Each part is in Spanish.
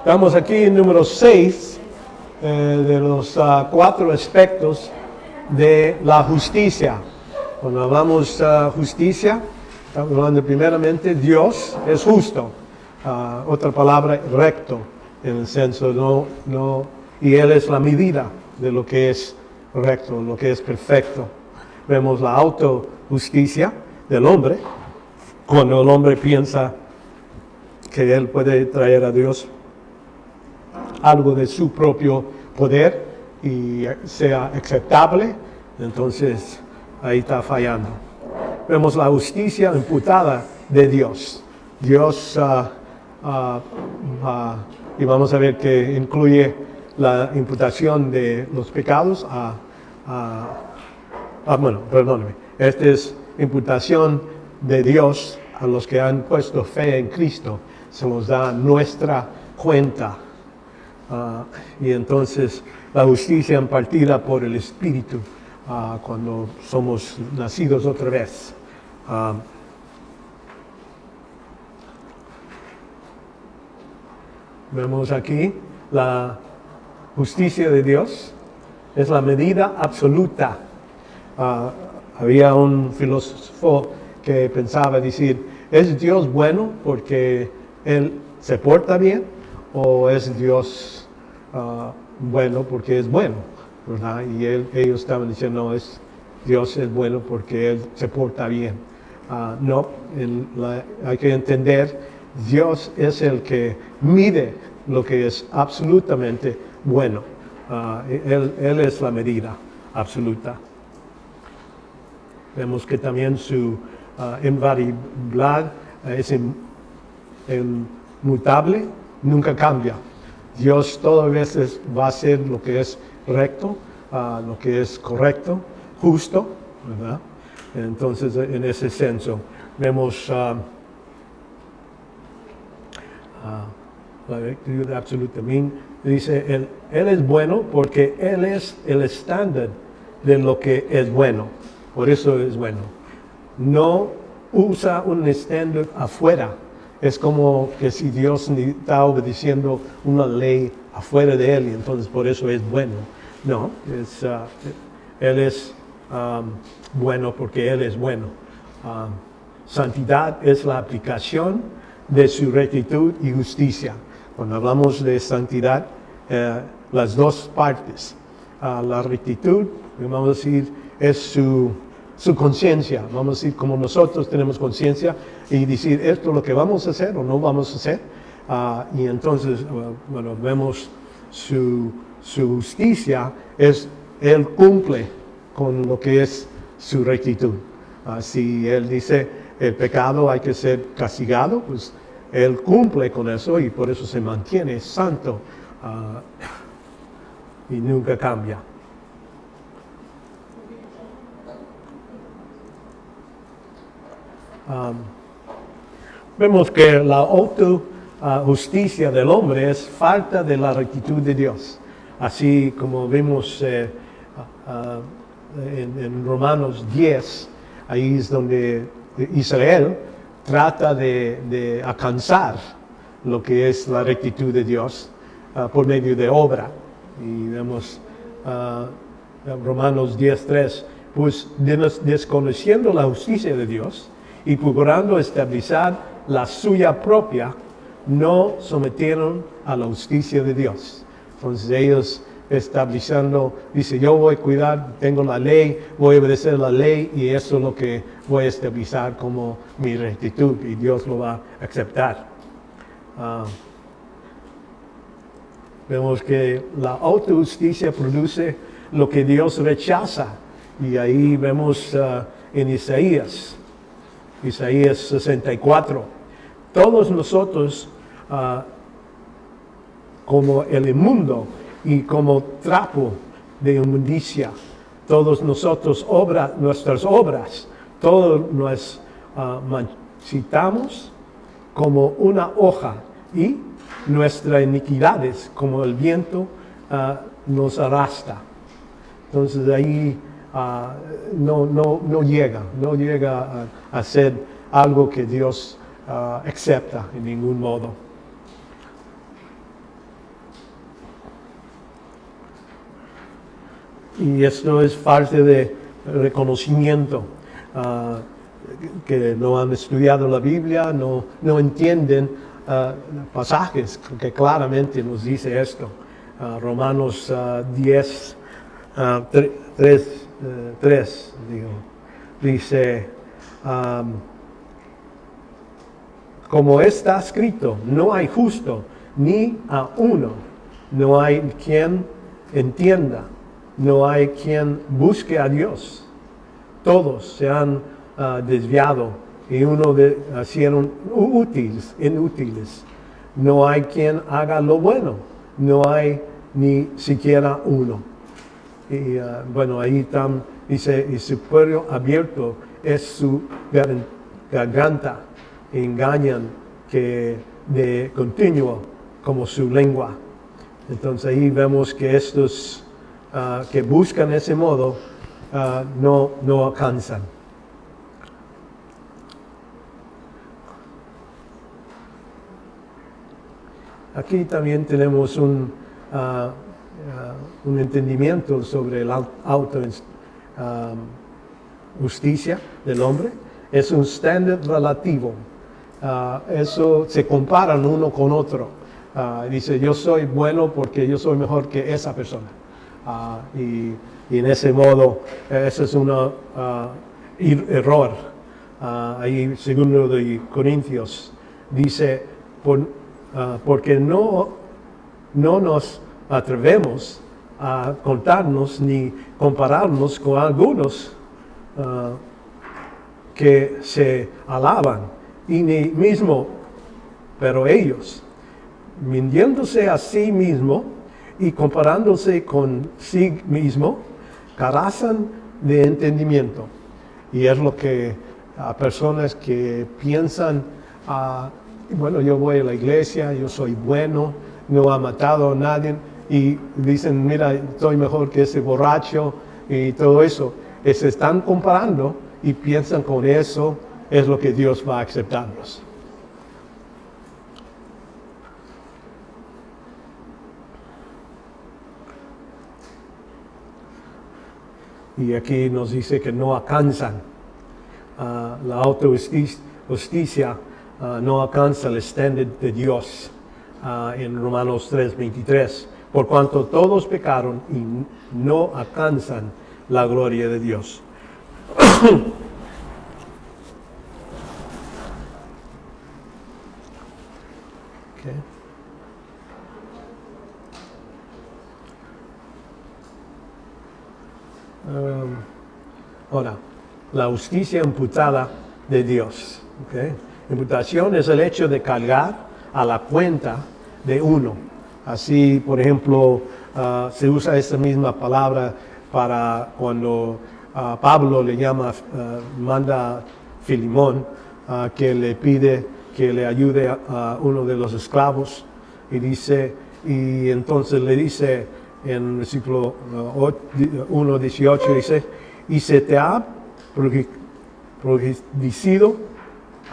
Estamos aquí en número 6 de los 4 aspectos de la justicia. Cuando hablamos justicia, estamos hablando primeramente, Dios es justo. Otra palabra, recto, en el senso y Él es la medida de lo que es recto, lo que es perfecto. Vemos la autojusticia del hombre, cuando el hombre piensa que él puede traer a Dios algo de su propio poder y sea aceptable, entonces ahí está fallando. Vemos la justicia imputada de Dios. Dios, y vamos a ver que incluye la imputación de los pecados esta es imputación de Dios a los que han puesto fe en Cristo. Se nos da nuestra cuenta. Y entonces la justicia impartida por el Espíritu cuando somos nacidos otra vez. Vemos aquí la justicia de Dios. Es la medida absoluta. Había un filósofo que pensaba decir, ¿es Dios bueno porque Él se porta bien? ¿O es Dios bueno porque es bueno? ¿Verdad? Y ellos estaban diciendo, no, Dios es bueno porque Él se porta bien. Hay que entender, Dios es el que mide lo que es absolutamente bueno. Él es la medida absoluta. Vemos que también su invariabilidad es inmutable, nunca cambia. Dios todas veces va a hacer lo que es recto, lo que es correcto, justo, ¿verdad? Entonces, en ese senso, vemos la rectitud absoluta. Dice, él es bueno porque Él es el estándar de lo que es bueno. Por eso es bueno. No usa un estándar afuera. Es como que si Dios está obedeciendo una ley afuera de Él y entonces por eso es bueno. No, Él es bueno porque Él es bueno. Santidad es la aplicación de su rectitud y justicia. Cuando hablamos de santidad, las dos partes. La rectitud, vamos a decir, es su conciencia. Vamos a decir, como nosotros tenemos conciencia y decir, esto es lo que vamos a hacer o no vamos a hacer. Y entonces, vemos su justicia, Él cumple con lo que es su rectitud. Si Él dice, el pecado hay que ser castigado, pues Él cumple con eso y por eso se mantiene santo y nunca cambia. Vemos que la autojusticia del hombre es falta de la rectitud de Dios. Así como vimos en Romanos 10, ahí es donde Israel trata de alcanzar lo que es la rectitud de Dios por medio de obra. Y vemos Romanos 10:3, pues desconociendo la justicia de Dios y procurando establecer la suya propia, no sometieron a la justicia de Dios. Entonces ellos estableciendo, dice, yo voy a cuidar, tengo la ley, voy a obedecer la ley y eso es lo que voy a establecer como mi rectitud y Dios lo va a aceptar. Vemos que la autojusticia produce lo que Dios rechaza y ahí vemos en Isaías 64. Todos nosotros como el inmundo y como trapo de inmundicia, todos nosotros nuestras obras, todos nos marchitamos como una hoja y nuestras iniquidades como el viento nos arrastra. Entonces ahí no llega a ser algo que Dios acepta en ningún modo. Y esto es parte de reconocimiento, que no han estudiado la Biblia, no entienden pasajes que claramente nos dice esto. Romanos 10, 3, dice, como está escrito, no hay justo, ni a uno, no hay quien entienda, no hay quien busque a Dios. Todos se han desviado y hicieron inútiles. No hay quien haga lo bueno, no hay ni siquiera uno. Y ahí dice, y su cuello abierto es su garganta, engañan que de continuo como su lengua. Entonces ahí vemos que estos que buscan ese modo no alcanzan. Aquí también tenemos un entendimiento sobre la justicia del hombre. Es un estándar relativo. Eso se comparan uno con otro. Dice, yo soy bueno porque yo soy mejor que esa persona. Y en ese modo, ese es un error. Ahí, segundo de Corintios, dice, porque no nos atrevemos a contarnos ni compararnos con algunos que se alaban y ni mismo, pero ellos, mintiéndose a sí mismo y comparándose con sí mismo, carecen de entendimiento. Y es lo que a personas que piensan, bueno, yo voy a la iglesia, yo soy bueno, no ha matado a nadie, y dicen, mira, soy mejor que ese borracho y todo eso. Se están comparando y piensan con eso es lo que Dios va a aceptarnos. Y aquí nos dice que no alcanzan la autojusticia, no alcanza el estándar de Dios en Romanos 3:23, por cuanto todos pecaron y no alcanzan la gloria de Dios. Okay. Ahora, la justicia imputada de Dios. Okay. Imputación es el hecho de cargar a la cuenta de uno. Así, por ejemplo, se usa esa misma palabra para cuando Pablo le manda a Filemón que le pide que le ayude a uno de los esclavos y entonces le dice en versículo 1:18 dice, y se te ha prejudiciado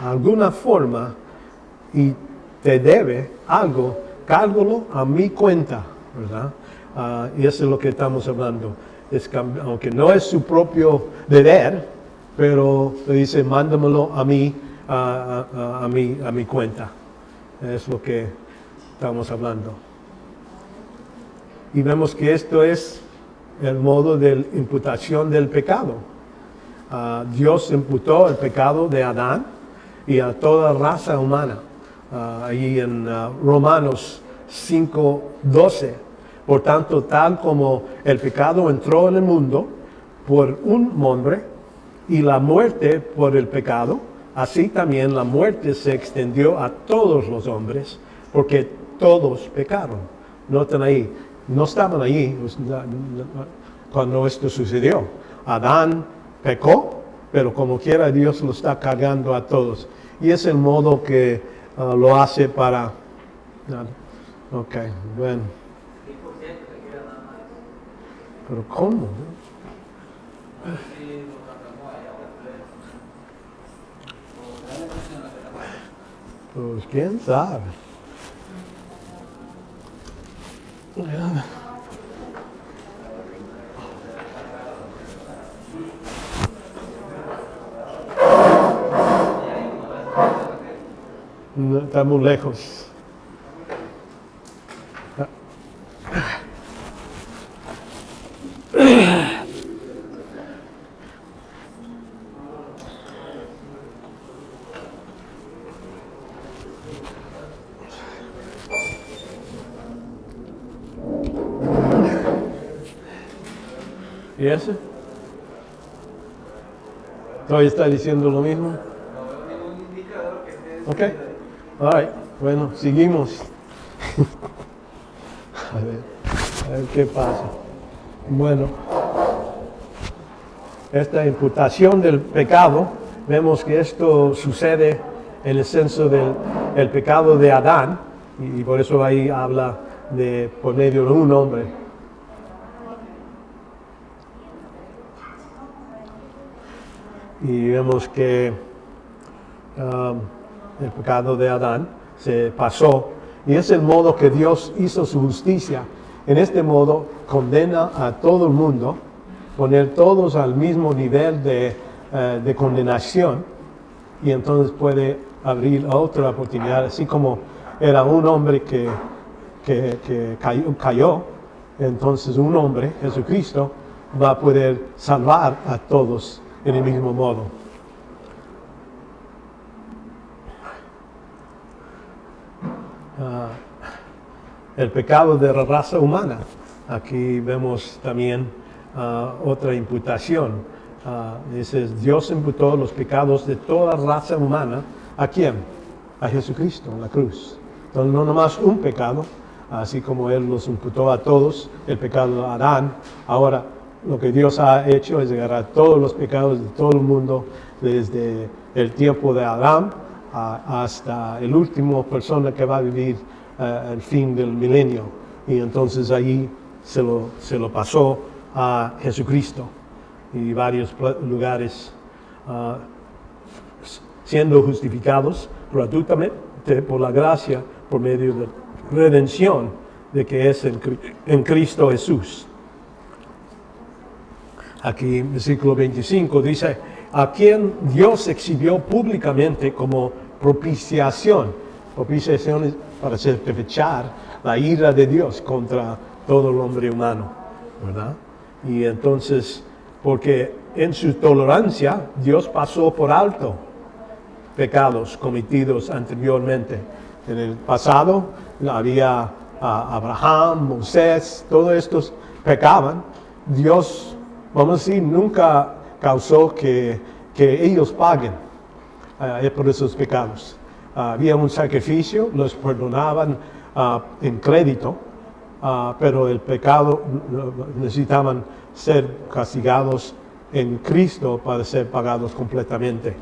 alguna forma y te debe algo, cárgalo a mi cuenta, ¿verdad? Y eso es lo que estamos hablando. Aunque no es su propio deber, pero le dice, mándamelo a mí, a mi cuenta. Es lo que estamos hablando. Y vemos que esto es el modo de imputación del pecado. Dios imputó el pecado de Adán y a toda raza humana. Ahí en Romanos 5:12. Por tanto, tal como el pecado entró en el mundo por un hombre y la muerte por el pecado, así también la muerte se extendió a todos los hombres, porque todos pecaron. Noten ahí, no estaban ahí cuando esto sucedió. Adán pecó, pero como quiera Dios lo está cargando a todos. Y es el modo que lo hace para... Ok, bueno. Pero ¿cómo? Pues quién sabe. No, está muy lejos. ¿Y ese? ¿Todavía está diciendo lo mismo? Ok. All right. Bueno, seguimos. A ver qué pasa. Bueno, esta imputación del pecado, vemos que esto sucede en el senso del pecado de Adán, y por eso ahí habla de por medio de un hombre. Y vemos que el pecado de Adán se pasó, y es el modo que Dios hizo su justicia. En este modo condena a todo el mundo, poner todos al mismo nivel de condenación, y entonces puede abrir otra oportunidad, así como era un hombre que cayó, entonces un hombre, Jesucristo, va a poder salvar a todos en el mismo modo. El pecado de la raza humana. Aquí vemos también otra imputación. Dice, Dios imputó los pecados de toda raza humana. ¿A quién? A Jesucristo en la cruz. Entonces no nomás un pecado, así como Él los imputó a todos, el pecado de Adán. Ahora, lo que Dios ha hecho es agarrar todos los pecados de todo el mundo, desde el tiempo de Adán hasta el último persona que va a vivir al fin del milenio. Y entonces ahí se lo pasó a Jesucristo. Y varios lugares siendo justificados gratuitamente por la gracia, por medio de redención de que es en Cristo Jesús. Aquí en versículo 25 dice, a quien Dios exhibió públicamente como propiciación. Propiciación es para certificar la ira de Dios contra todo el hombre humano, ¿verdad? Y entonces, porque en su tolerancia Dios pasó por alto pecados cometidos anteriormente. En el pasado había Abraham, Moisés, todos estos pecaban. Dios, vamos a decir, nunca causó que ellos paguen por esos pecados. Había un sacrificio, los perdonaban en crédito, pero el pecado necesitaban ser castigados en Cristo para ser pagados completamente.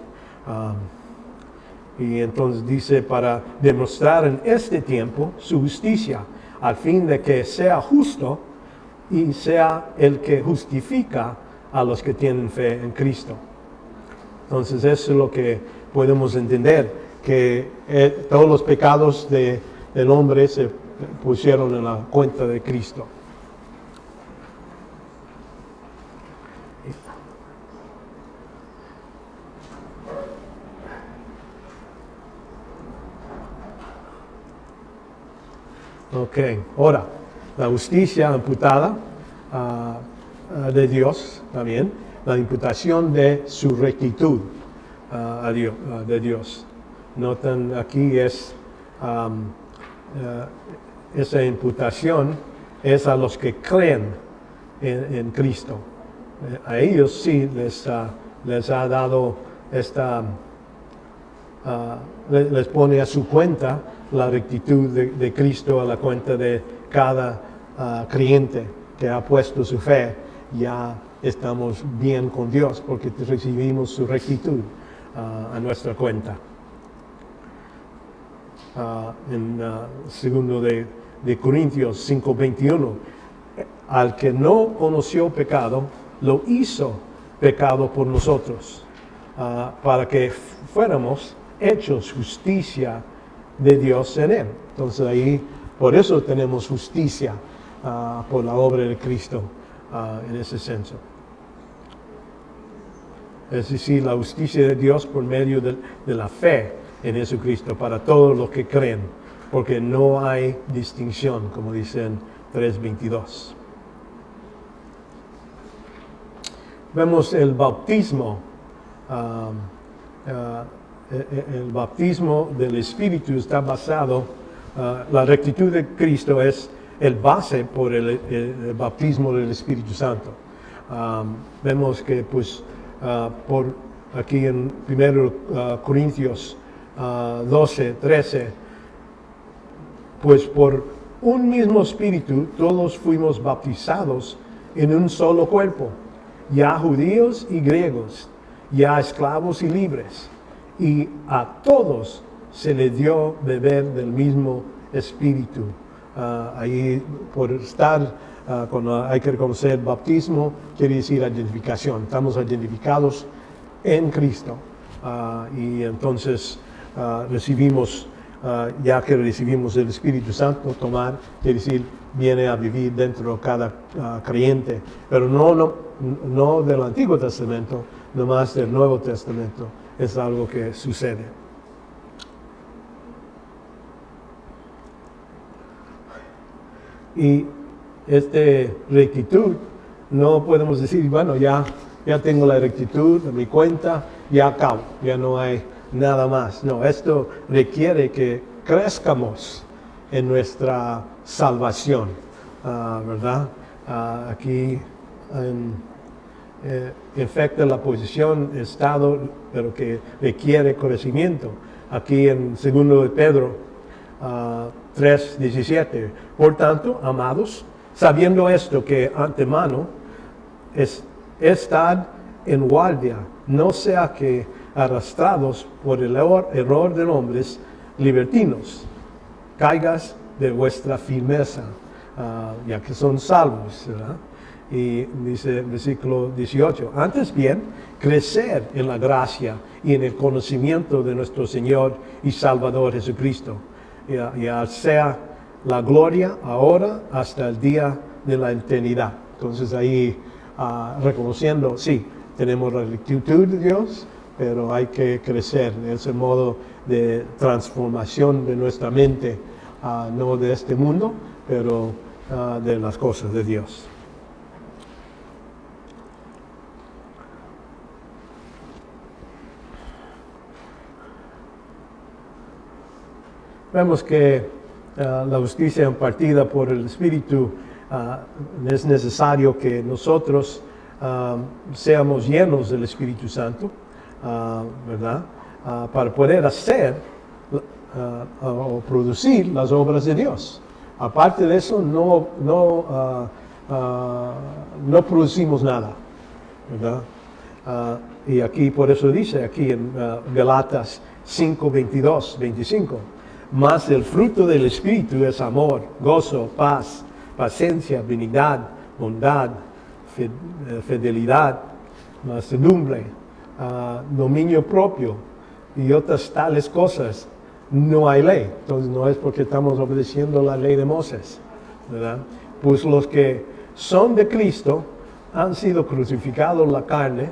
Y entonces dice, para demostrar en este tiempo su justicia, al fin de que sea justo y sea el que justifica a los que tienen fe en Cristo. Entonces eso es lo que podemos entender, que todos los pecados del hombre se pusieron en la cuenta de Cristo. Ok, ahora, la justicia imputada de Dios también, la imputación de su rectitud de Dios. Notan aquí esa imputación es a los que creen en Cristo. A ellos sí les ha dado les pone a su cuenta la rectitud de Cristo, a la cuenta de cada creyente que ha puesto su fe. Ya estamos bien con Dios porque recibimos su rectitud a nuestra cuenta. En segundo de Corintios 5:21, al que no conoció pecado, lo hizo pecado por nosotros, para que fuéramos hechos justicia de Dios en él. Entonces ahí, por eso tenemos justicia por la obra de Cristo en ese senso. Es decir, la justicia de Dios por medio de la fe. en Jesucristo para todos los que creen, porque no hay distinción, como dicen 3:22. Vemos el bautismo. El bautismo del Espíritu está basado, la rectitud de Cristo es el base por el bautismo del Espíritu Santo. Vemos que pues por aquí en 1 Corintios 12:13, pues por un mismo Espíritu todos fuimos bautizados en un solo cuerpo, ya judíos y griegos, ya esclavos y libres, y a todos se les dio beber del mismo Espíritu. Ahí por estar, cuando hay que reconocer bautismo, quiere decir identificación. Estamos identificados en Cristo. Y entonces recibimos, ya que recibimos el Espíritu Santo, tomar, quiere decir, viene a vivir dentro de cada creyente. Pero no del Antiguo Testamento, nomás del Nuevo Testamento. Es algo que sucede. Y rectitud, no podemos decir, bueno, ya tengo la rectitud en mi cuenta, ya acabo, ya no hay nada más. No, esto requiere que crezcamos en nuestra salvación, ¿verdad? Aquí afecta la posición, estado, pero que requiere crecimiento. Aquí en 2 de Pedro 3:17. Por tanto, amados, sabiendo esto, que antemano estad en guardia, no sea que arrastrados por el error de hombres libertinos, caigas de vuestra firmeza, ya que son salvos, ¿verdad? Y dice versículo 18, antes bien, crecer en la gracia y en el conocimiento de nuestro Señor y Salvador Jesucristo. Ya sea la gloria ahora hasta el día de la eternidad. Entonces ahí reconociendo, sí, tenemos la rectitud de Dios, pero hay que crecer en ese modo de transformación de nuestra mente, no de este mundo, pero de las cosas de Dios. Vemos que la justicia impartida por el Espíritu, es necesario que nosotros seamos llenos del Espíritu Santo, ¿verdad? Para poder hacer o producir las obras de Dios. Aparte de eso, no producimos nada, ¿verdad? Y aquí por eso dice, aquí en Galatas 5:22-25, mas el fruto del Espíritu es amor, gozo, paz, paciencia, benignidad, bondad, fidelidad, mansedumbre, dominio propio y otras tales cosas. No hay ley. Entonces no es porque estamos obedeciendo la ley de Moisés, ¿verdad? Pues los que son de Cristo han sido crucificados la carne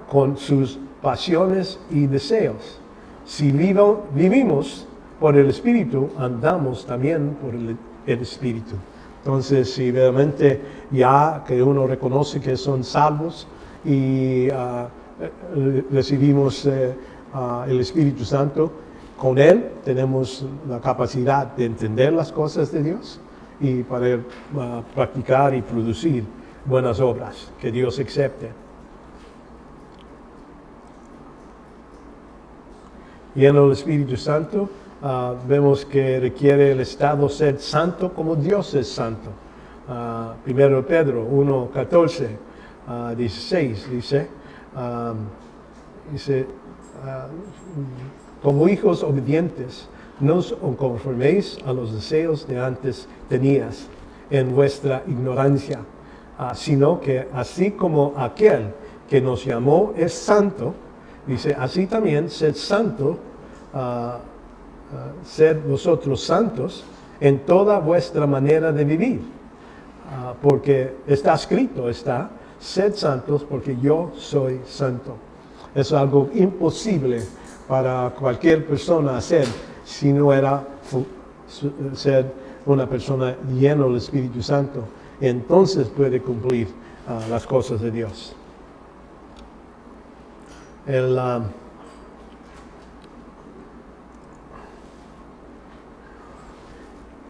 con sus pasiones y deseos. Si vivimos por el Espíritu, andamos también por el Espíritu. Entonces, si realmente ya que uno reconoce que son salvos y recibimos el Espíritu Santo, con Él tenemos la capacidad de entender las cosas de Dios y poder practicar y producir buenas obras que Dios acepte. Y en el Espíritu Santo, vemos que requiere el Estado ser santo como Dios es santo. 1 Pedro 1:14-16 dice, como hijos obedientes, no os conforméis a los deseos que antes tenías en vuestra ignorancia, sino que así como aquel que nos llamó es santo, dice, así también sed santo, sed vosotros santos en toda vuestra manera de vivir, porque está escrito, sed santos porque yo soy santo. Es algo imposible para cualquier persona hacer si no era ser una persona llena del Espíritu Santo. Entonces puede cumplir las cosas de Dios.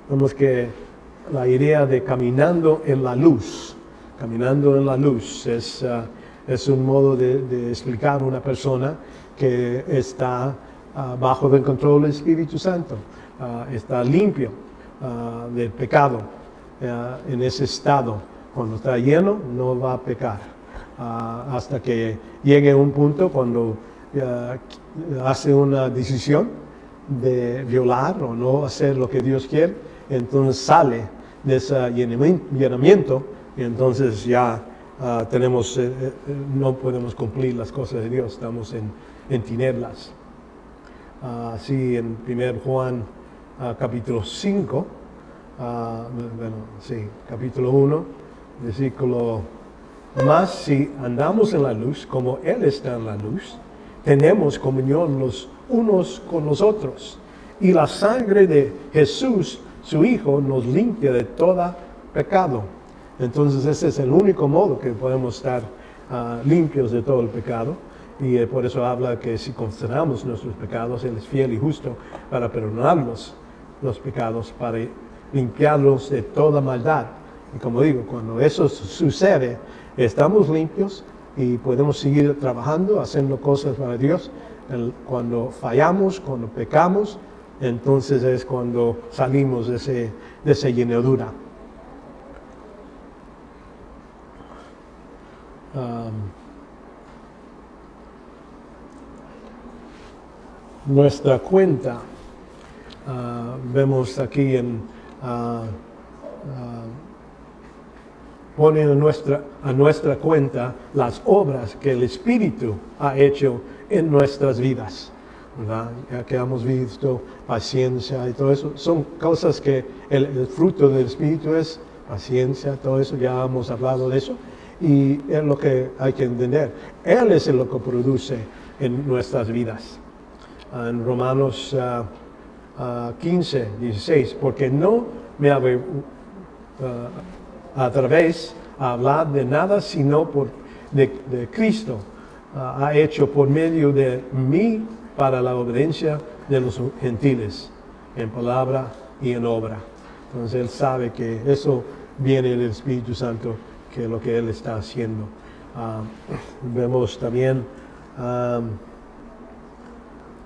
Vemos que la idea de caminando en la luz es un modo de explicar a una persona que está bajo el control del Espíritu Santo, está limpio del pecado. En ese estado, cuando está lleno, no va a pecar. Hasta que llegue un punto cuando hace una decisión de violar o no hacer lo que Dios quiere, entonces sale de ese llenamiento y entonces ya no podemos cumplir las cosas de Dios, estamos en tinieblas. Así en 1 Juan capítulo 5, capítulo 1, versículo más, si andamos en la luz, como Él está en la luz, tenemos comunión los unos con los otros. Y la sangre de Jesús, su Hijo, nos limpia de todo pecado. Entonces ese es el único modo que podemos estar limpios de todo el pecado. Y por eso habla que si confesamos nuestros pecados, Él es fiel y justo para perdonarnos los pecados, para limpiarlos de toda maldad. Y como digo, cuando eso sucede, estamos limpios y podemos seguir trabajando, haciendo cosas para Dios. Cuando fallamos, cuando pecamos, entonces es cuando salimos de esa llenadura. Nuestra cuenta, vemos aquí pone a nuestra cuenta las obras que el Espíritu ha hecho en nuestras vidas, ¿verdad? Ya que hemos visto paciencia y todo eso, son cosas que el fruto del Espíritu es paciencia, todo eso, ya hemos hablado de eso, y es lo que hay que entender. Él es lo que produce en nuestras vidas. En Romanos 15, 16, porque no me atrevéis a hablar de nada sino de Cristo ha hecho por medio de mí para la obediencia de los gentiles, en palabra y en obra. Entonces Él sabe que eso viene del Espíritu Santo, que es lo que Él está haciendo. Vemos también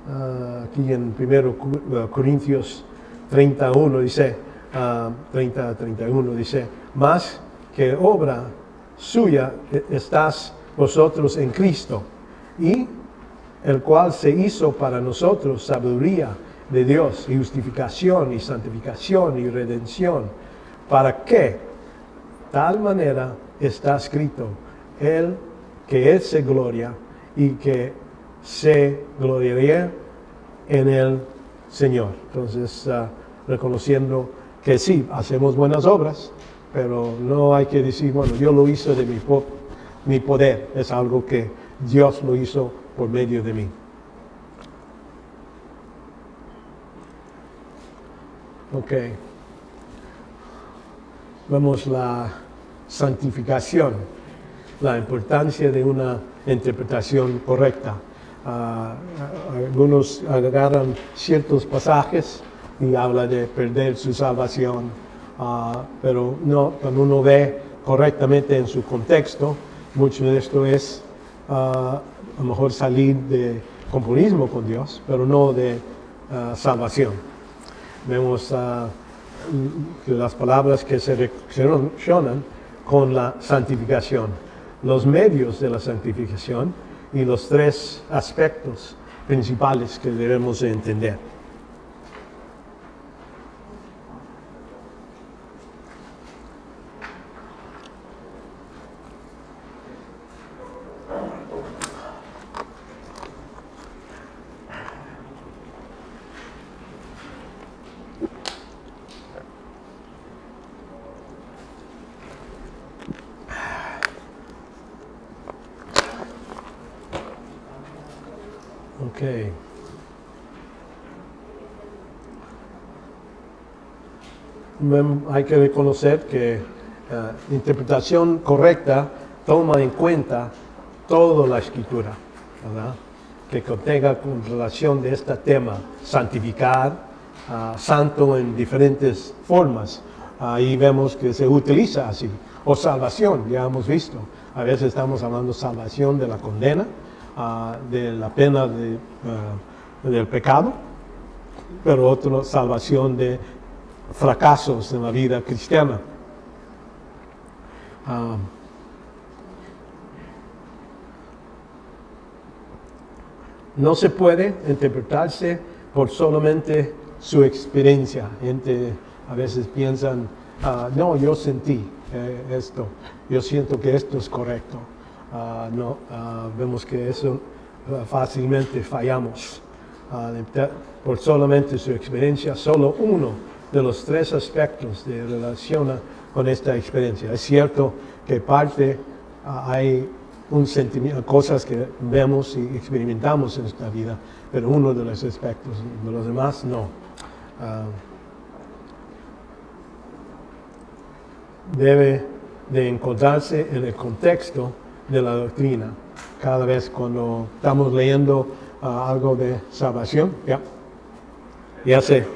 aquí en 1 Corintios 31 dice, 30-31 dice, más que obra suya estás vosotros en Cristo, y el cual se hizo para nosotros sabiduría de Dios, y justificación, y santificación, y redención, para que tal manera está escrito, Él que Él se gloria, y que se gloriaría en el Señor. Entonces, reconociendo que sí, hacemos buenas obras, pero no hay que decir, bueno, yo lo hice de mi poder, es algo que Dios lo hizo por medio de mí. Ok. Vemos la santificación, la importancia de una interpretación correcta. Algunos agarran ciertos pasajes y habla de perder su salvación, pero no, cuando uno ve correctamente en su contexto, mucho de esto es a lo mejor salir de compromiso con Dios, pero no de salvación. Vemos las palabras que se relacionan con la santificación, los medios de la santificación y los tres aspectos principales que debemos entender. Ok. hay que reconocer que interpretación correcta toma en cuenta toda la escritura, ¿verdad? Que contenga con relación de este tema, santificar, santo en diferentes formas. Ahí vemos que se utiliza así. O salvación, ya hemos visto. A veces estamos hablando de salvación de la condena, de la pena del pecado, pero otra salvación de fracasos en la vida cristiana. No se puede interpretarse por solamente su experiencia. Gente a veces piensan, no, yo sentí esto, yo siento que esto es correcto. Vemos que eso fácilmente fallamos. Por solamente su experiencia, solo uno de los tres aspectos se relaciona con esta experiencia. Es cierto que hay un sentimiento, cosas que vemos y experimentamos en esta vida, pero uno de los aspectos, de los demás no. Debe de encontrarse en el contexto de la doctrina. Cada vez cuando estamos leyendo algo de salvación, ya sé.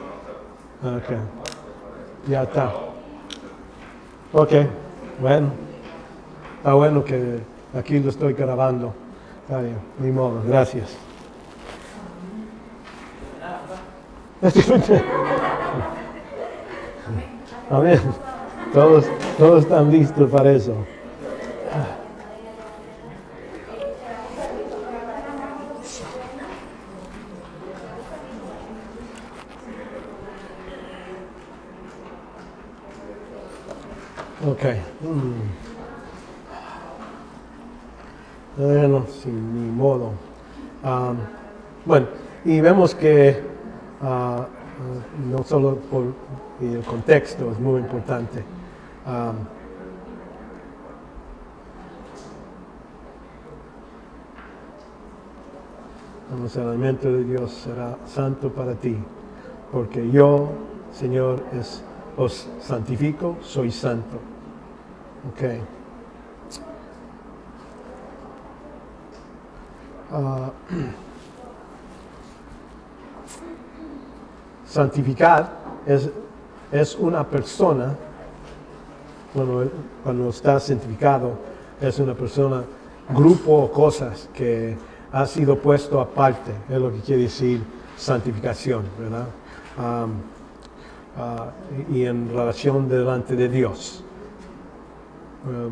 Okay. Ya está. Ok, bueno. Está bueno que aquí lo estoy grabando. Está bien, ni modo, gracias. Amén. Todos están listos para eso. Ok. Bueno, sin ni modo. Bueno, y vemos que no solo por el contexto es muy importante. El alimento de Dios será santo para ti, porque yo, Señor, os santifico, soy santo. Ok. Santificar es una persona, cuando está santificado, es una persona, grupo o cosas que ha sido puesto aparte, es lo que quiere decir santificación, ¿verdad? Y en relación delante de Dios.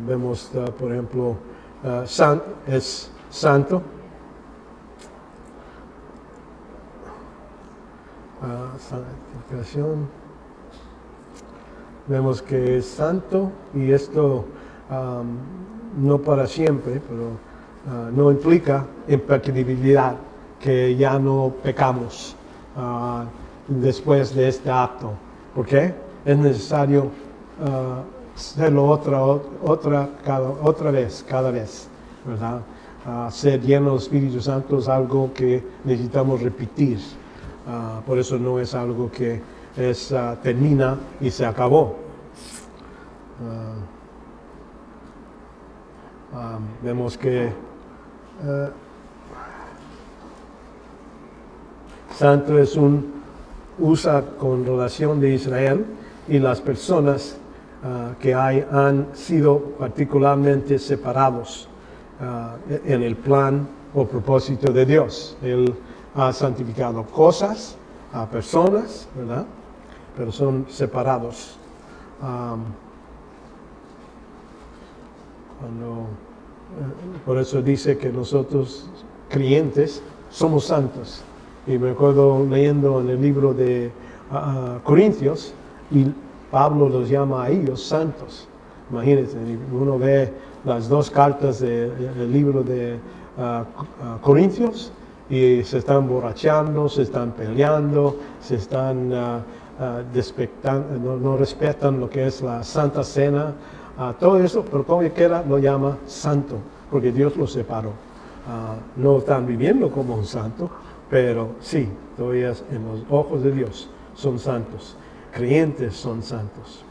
Vemos, por ejemplo, es santo. Santificación. Vemos que es santo y esto no para siempre, pero no implica impecabilidad, que ya no pecamos después de este acto. ¿Por qué? Es necesario hacerlo otra vez, cada vez, ¿verdad? Ser lleno del Espíritu Santo es algo que necesitamos repetir. Por eso no es algo que termina y se acabó. Vemos que santo usa con relación de Israel y las personas que han sido particularmente separados en el plan o propósito de Dios. Él ha santificado cosas, a personas, ¿verdad? Pero son separados. Por eso dice que nosotros, creyentes, somos santos. Y me acuerdo leyendo en el libro de Corintios, y Pablo los llama a ellos santos. Imagínense, uno ve las dos cartas del libro de Corintios, y se están borrachando, se están peleando, se están no respetan lo que es la Santa Cena, todo eso, pero como quiera lo llama santo, porque Dios los separó. No están viviendo como un santo, pero sí, todavía en los ojos de Dios son santos. creyentes son santos.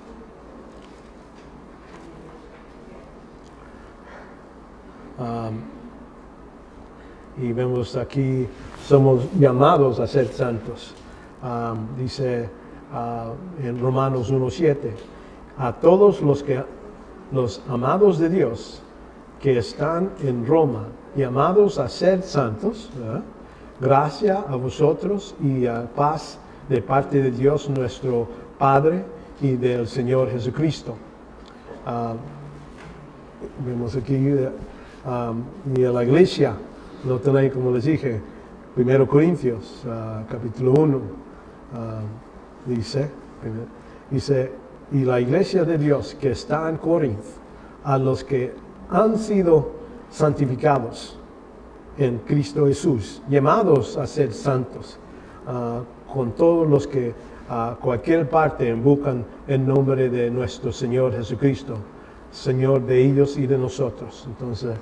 Y vemos aquí, somos llamados a ser santos. Dice en Romanos 1:7, a todos los amados de Dios que están en Roma, llamados a ser santos, ¿verdad? Gracia a vosotros y paz de parte de Dios nuestro Padre y del Señor Jesucristo. Vemos aquí y a la iglesia, no tenéis, como les dije, 1 Corintios capítulo 1, dice, y la iglesia de Dios que está en Corinto, a los que han sido santificados en Cristo Jesús, llamados a ser santos, con todos los que a cualquier parte invocan el nombre de nuestro Señor Jesucristo, Señor de ellos y de nosotros. Entonces,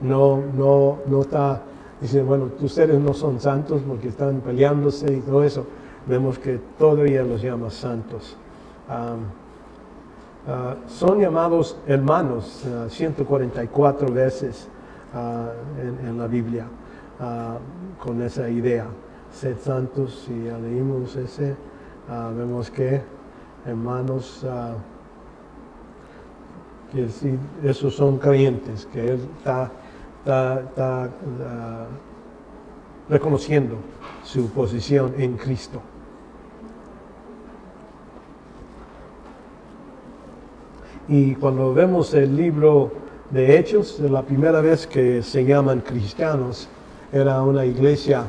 no está diciendo, bueno, ustedes no son santos porque están peleándose y todo eso. Vemos que todavía los llama santos. Son llamados hermanos 144 veces en la Biblia con esa idea. Sed santos, y ya leímos ese, vemos que hermanos, que decir, esos son creyentes, que él está reconociendo su posición en Cristo. Y cuando vemos el libro de Hechos, la primera vez que se llaman cristianos, era una iglesia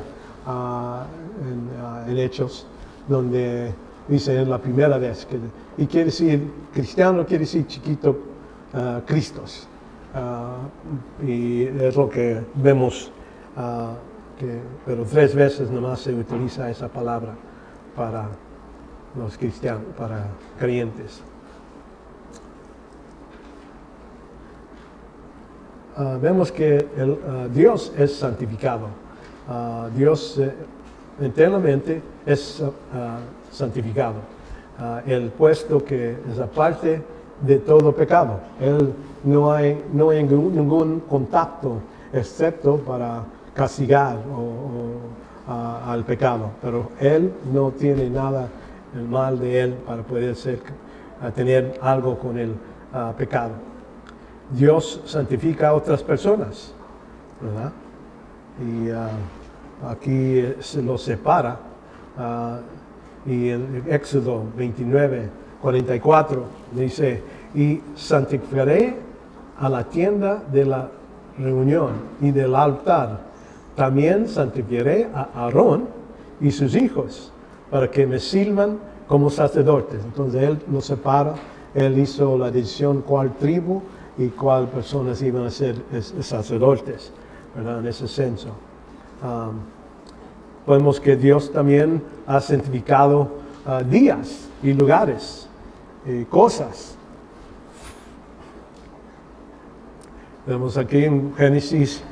en Hechos, donde dice es la primera vez. Y quiere decir, cristiano quiere decir chiquito, Cristos. Y es lo que vemos, pero 3 veces nomás se utiliza esa palabra para los cristianos, para creyentes. Vemos que Dios es santificado. Dios internamente es santificado. El puesto que es aparte de todo pecado. Él no hay ningún contacto excepto para castigar al pecado. Pero Él no tiene nada el mal de Él para poder tener algo con el pecado. Dios santifica a otras personas, ¿verdad? Y aquí se los separa. Y en Éxodo 29:44 dice, y santificaré a la tienda de la reunión y del altar. También santificaré a Aarón y sus hijos para que me sirvan como sacerdotes. Entonces Él los separa. Él hizo la decisión cuál tribu y cuál personas iban a ser sacerdotes, ¿verdad? En ese senso. Vemos que Dios también ha santificado días y lugares, cosas. Vemos aquí en Génesis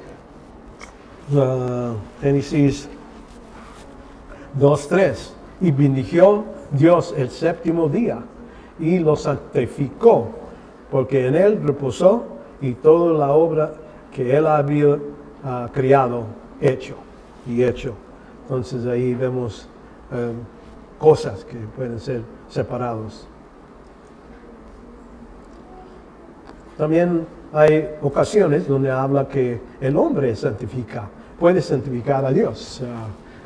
2:3. Y bendijo Dios el séptimo día y lo santificó, porque en él reposó y toda la obra que él había creado, hecho. Entonces ahí vemos cosas que pueden ser separados. También hay ocasiones donde habla que el hombre puede santificar a Dios.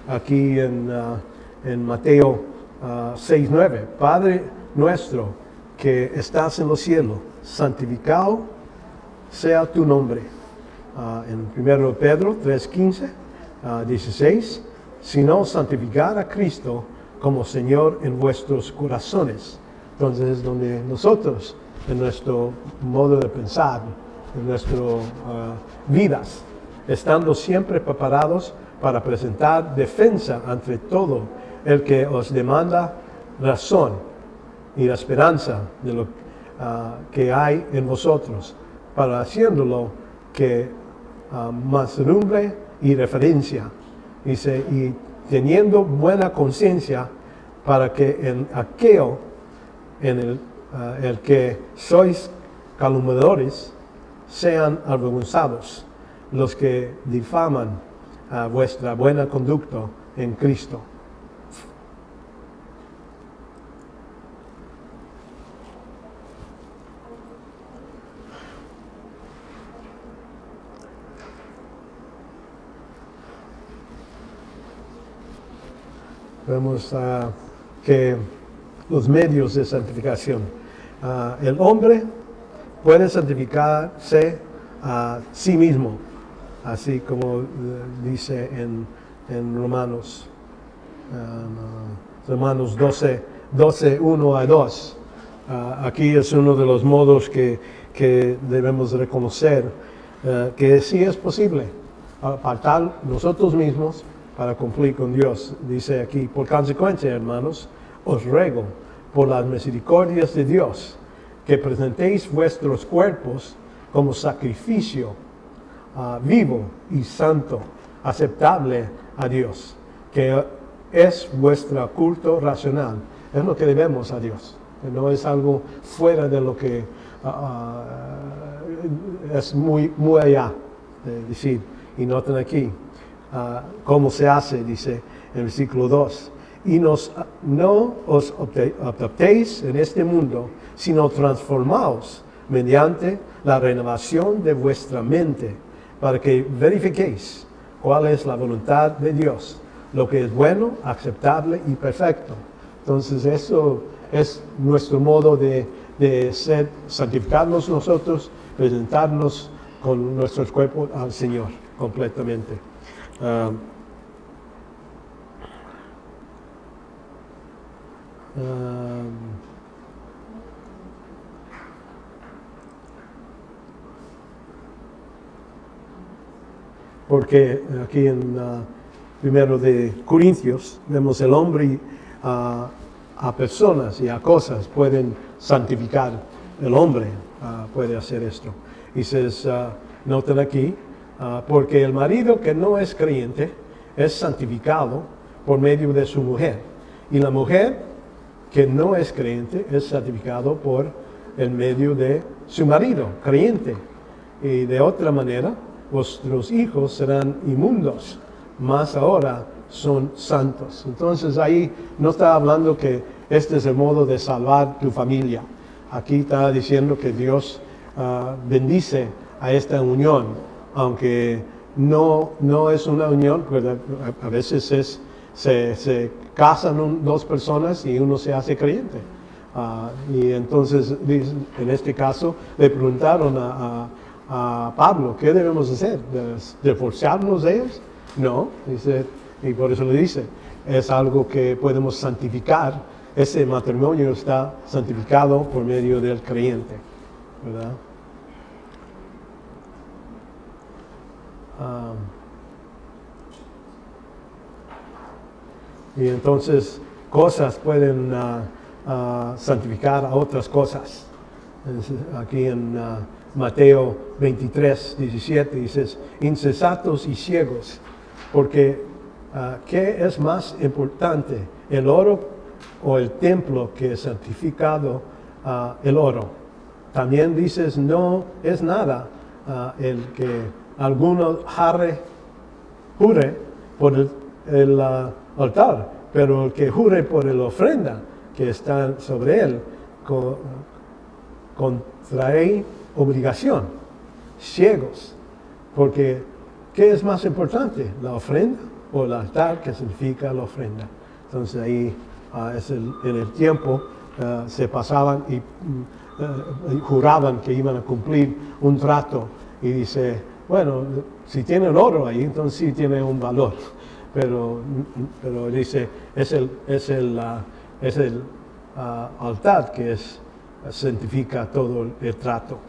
Aquí en Mateo 6:9, Padre nuestro que estás en los cielos, santificado sea tu nombre. En 1 Pedro 3:15, 16, sino santificar a Cristo como Señor en vuestros corazones. Entonces es donde nosotros, en nuestro modo de pensar, en nuestras vidas, estando siempre preparados para presentar defensa ante todo el que os demanda razón y la esperanza de lo que hay en vosotros, para haciéndolo que mansedumbre y referencia. Dice, y teniendo buena conciencia para que en aquello el que sois calumniadores sean avergonzados los que difaman vuestra buena conducta en Cristo. Vemos que los medios de santificación. El hombre puede santificarse a sí mismo, así como dice en Romanos 12, 1 a 2. Aquí es uno de los modos que debemos reconocer que sí es posible apartar nosotros mismos para cumplir con Dios. Dice aquí, por consecuencia, hermanos, os ruego por las misericordias de Dios que presentéis vuestros cuerpos como sacrificio vivo y santo, aceptable a Dios, que es vuestro culto racional. Es lo que debemos a Dios. No es algo fuera de lo que es muy allá de decir. Y noten aquí cómo se hace, dice en el versículo 2. Y no os adaptéis en este mundo, sino transformaos mediante la renovación de vuestra mente, para que verifiquéis cuál es la voluntad de Dios, lo que es bueno, aceptable y perfecto. Entonces eso es nuestro modo de santificarnos nosotros, presentarnos con nuestros cuerpos al Señor completamente. Porque aquí en primero de Corintios vemos el hombre a personas y a cosas pueden santificar. El hombre puede hacer esto. Dices, noten aquí, porque el marido que no es creyente es santificado por medio de su mujer, y la mujer que no es creyente es santificado por el medio de su marido creyente. Y de otra manera, vuestros hijos serán inmundos, mas ahora son santos. Entonces ahí no está hablando que este es el modo de salvar tu familia. Aquí está diciendo que Dios bendice a esta unión, aunque no es una unión, pues a veces se casan dos personas y uno se hace creyente. Y entonces, en este caso, le preguntaron a Pablo, ¿qué debemos hacer? ¿Divorciarnos de ellos? No, dice, y por eso le dice, es algo que podemos santificar. Ese matrimonio está santificado por medio del creyente, ¿verdad? Y entonces cosas pueden santificar a otras cosas. Aquí en Mateo 23, 17 dices, insensatos y ciegos, porque ¿qué es más importante, el oro o el templo que es santificado el oro? También dices, no es nada el que alguno jure por el altar, pero el que jure por la ofrenda que está sobre él, contrae obligación. Ciegos, porque ¿qué es más importante, la ofrenda o el altar que significa la ofrenda? Entonces ahí en el tiempo se pasaban y juraban que iban a cumplir un trato, y dice, bueno, si tiene el oro ahí, entonces sí tiene un valor, pero dice, es el altar que santifica todo el trato.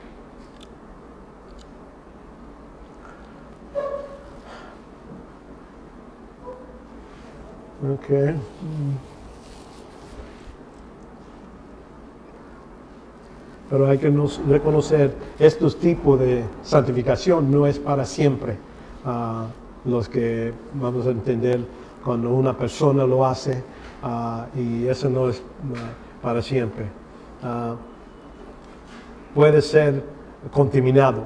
Okay. Pero hay que reconocer, estos tipos de santificación no es para siempre. Los que vamos a entender cuando una persona lo hace, y eso no es para siempre. Puede ser contaminado,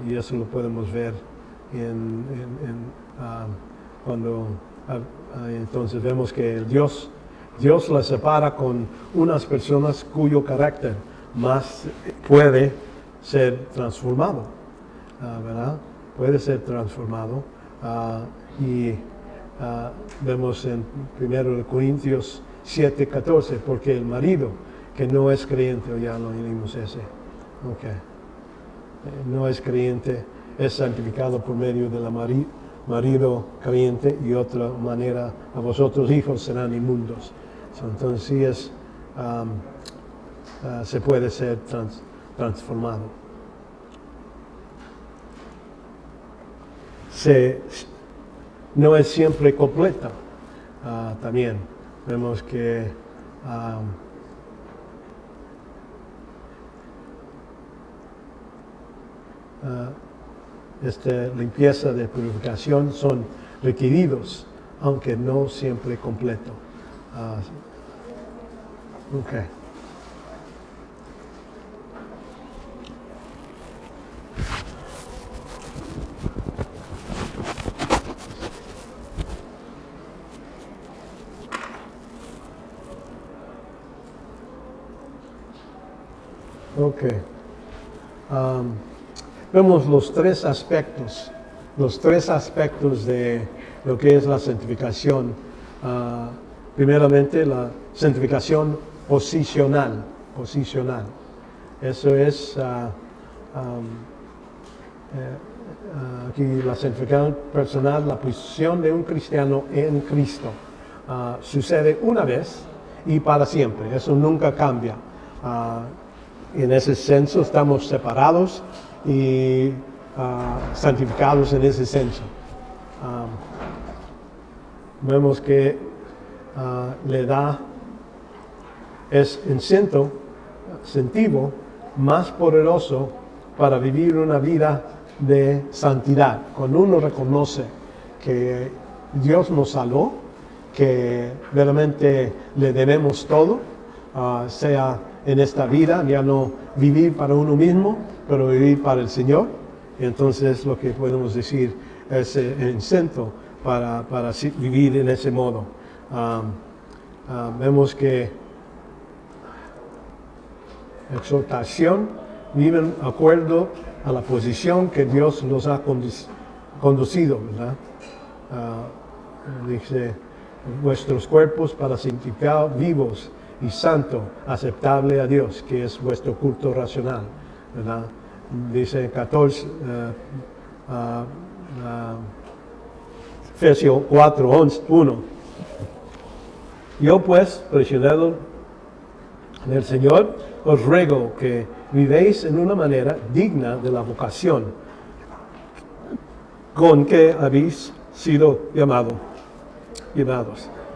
y eso lo podemos ver cuando entonces vemos que Dios la separa con unas personas cuyo carácter más puede ser transformado, ¿verdad? Puede ser transformado, y vemos en 1 Corintios 7:14, porque el marido que no es creyente, o ya lo leímos ese, no es creyente, es santificado por medio del marido creyente, y otra manera, a vosotros hijos serán inmundos. Entonces sí se puede ser transformado. No es siempre completa. También vemos que esta limpieza de purificación son requeridos, aunque no siempre completo. Vemos los tres aspectos de lo que es la santificación. Primeramente, la santificación posicional. Eso es aquí la santificación personal, la posición de un cristiano en Cristo. Sucede una vez y para siempre. Eso nunca cambia. En ese senso estamos separados y santificados en ese senso. Vemos que le da incentivo más poderoso para vivir una vida de santidad. Cuando uno reconoce que Dios nos salvó, que realmente le debemos todo, sea en esta vida, ya no vivir para uno mismo, pero vivir para el Señor. Entonces lo que podemos decir es incentivo para vivir en ese modo. Vemos que exhortación viven de acuerdo a la posición que Dios los ha conducido, ¿verdad? Dice, vuestros cuerpos para santificar vivos y santo, aceptable a Dios, que es vuestro culto racional, ¿verdad? Dice 14, Efesios 4:1. Yo pues, prisionero del Señor, os ruego que vivéis en una manera digna de la vocación con que habéis sido llamados.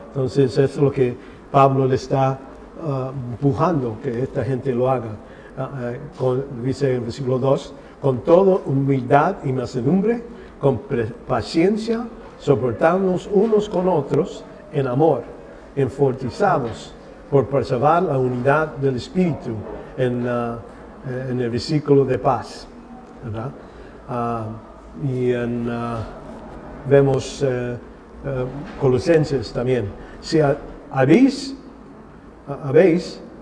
Entonces es lo que Pablo le está empujando, que esta gente lo haga. Dice en el versículo 2, con toda humildad y mansedumbre, con paciencia, soportarnos unos con otros en amor, enfortizados por preservar la unidad del Espíritu en el versículo de paz, ¿verdad? Y vemos Colosenses también. Si habéis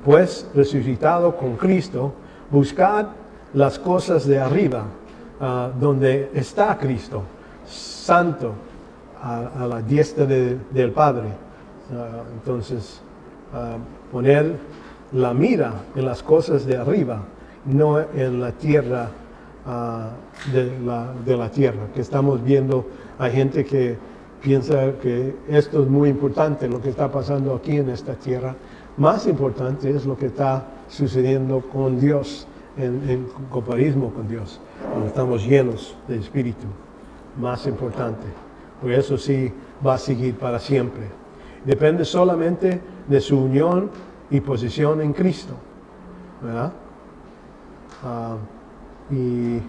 pues resucitado con Cristo, buscad las cosas de arriba, donde está Cristo, santo, a la diestra del Padre. Entonces, poner la mira en las cosas de arriba, no en la tierra, de la tierra, que estamos viendo. Hay gente que piensa que esto es muy importante, lo que está pasando aquí en esta tierra. Más importante es lo que está sucediendo con Dios, en comparismo con Dios, cuando estamos llenos de Espíritu. Más importante. Por eso sí va a seguir para siempre. Depende solamente de su unión y posición en Cristo, ¿verdad? Y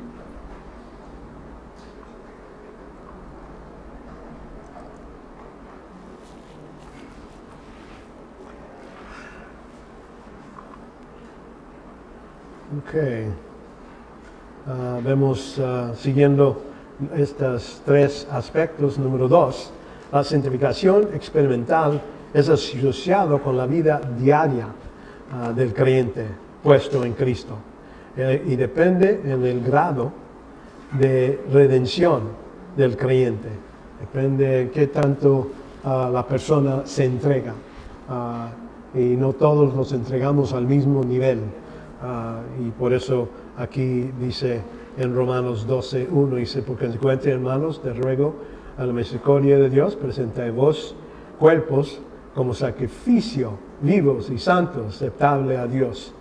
Ok. Vemos siguiendo estos tres aspectos. Número 2, la santificación experimental es asociado con la vida diaria del creyente puesto en Cristo y depende en el grado de redención del creyente. Depende en qué tanto la persona se entrega. Y no todos nos entregamos al mismo nivel. Y por eso aquí dice en Romanos 12:1, dice: por consecuente, hermanos, te ruego a la misericordia de Dios, presentáis vos cuerpos como sacrificio vivos y santos, aceptable a Dios,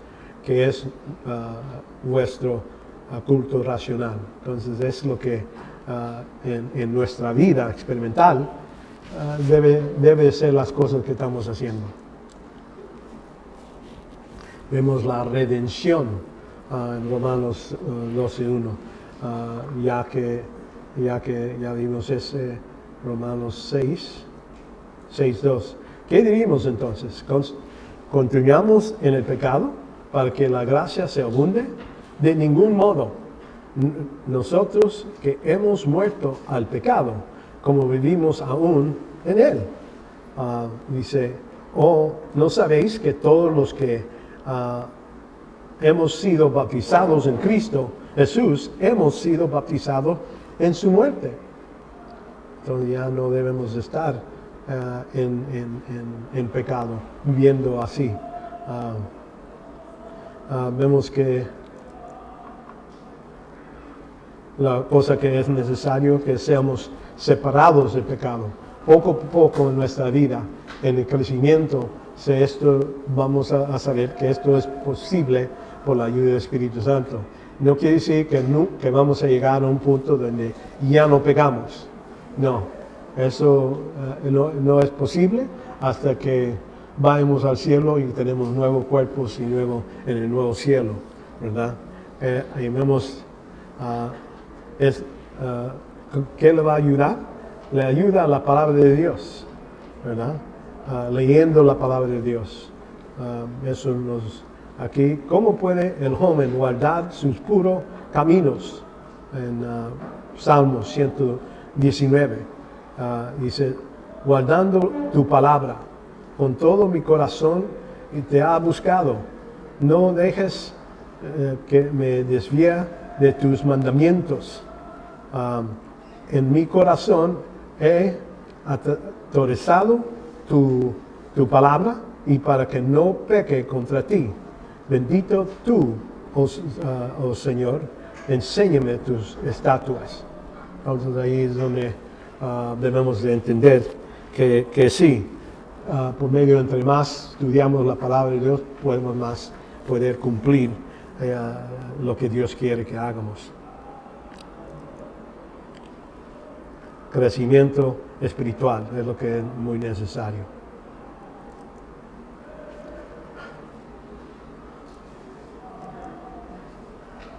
que es vuestro culto racional. Entonces es lo que en nuestra vida experimental debe ser las cosas que estamos haciendo. Vemos la redención en Romanos 12:1, ya que ya vimos ese Romanos 6:2. ¿Qué diríamos entonces? ¿Continuamos en el pecado para que la gracia se abunde? De ningún modo. Nosotros que hemos muerto al pecado, como vivimos aún en él. Dice: ¿no sabéis que todos los que hemos sido bautizados en Cristo Jesús, hemos sido bautizados en su muerte? Entonces ya no debemos estar en pecado, viviendo así. Vemos que la cosa que es necesario que seamos separados del pecado. Poco a poco en nuestra vida, en el crecimiento, vamos a saber que esto es posible por la ayuda del Espíritu Santo. No quiere decir que vamos a llegar a un punto donde ya no pecamos. No, eso no es posible hasta que vayamos al cielo y tenemos nuevos cuerpos y en el nuevo cielo, ¿verdad? Y vemos ¿qué le va a ayudar? Le ayuda a la palabra de Dios, ¿verdad? Leyendo la palabra de Dios. Eso aquí, ¿cómo puede el joven guardar sus puros caminos? En Salmos 119 dice: guardando tu palabra con todo mi corazón y te ha buscado. No dejes que me desvíe de tus mandamientos. En mi corazón he atesorizado tu palabra, y para que no peque contra ti. Bendito tú, oh Señor, enséñame tus estatuas. Entonces ahí es donde debemos de entender que sí, por medio, entre más estudiamos la palabra de Dios, podemos más poder cumplir lo que Dios quiere que hagamos. Crecimiento espiritual es lo que es muy necesario.